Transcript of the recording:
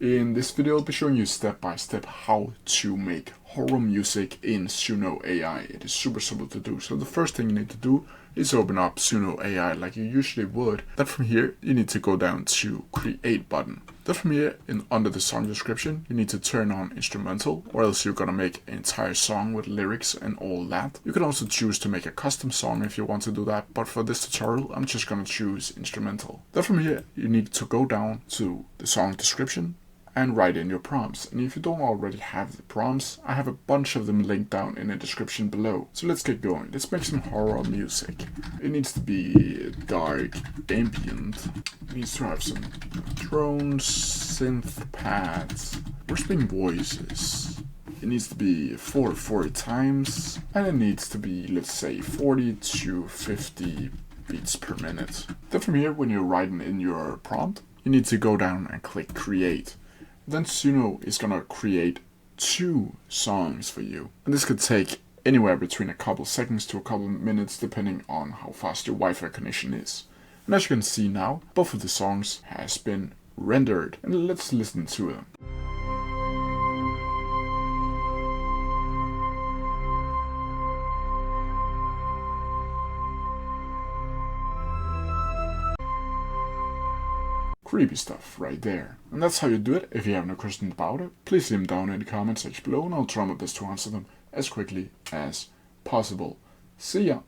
In this video, I'll be showing you step by step how to make horror music in Suno AI. It is super simple to do. So the first thing you need to do is open up Suno AI like you usually would. Then from here, you need to go down to create button. Then from here, under the song description, you need to turn on instrumental, or else you're gonna make an entire song with lyrics and all that. You can also choose to make a custom song if you want to do that, but for this tutorial, I'm just gonna choose instrumental. Then from here, you need to go down to the song description and write in your prompts. And if you don't already have the prompts, I have a bunch of them linked down in the description below. So let's get going. Let's make some horror music. It needs to be dark, ambient. It needs to have some drones, synth pads, whispering voices. It needs to be 440 times, and it needs to be, let's say, 40 to 50 beats per minute. Then from here, when you're writing in your prompt, you need to go down and click create. Then Suno is gonna create 2 songs for you. And this could take anywhere between a couple seconds to a couple minutes depending on how fast your Wi-Fi connection is. And as you can see now, both of the songs has been rendered. And let's listen to them. Creepy stuff right there. And that's how you do it. If you have no questions about it, please leave them down in the comment section below and I'll try my best to answer them as quickly as possible. See ya!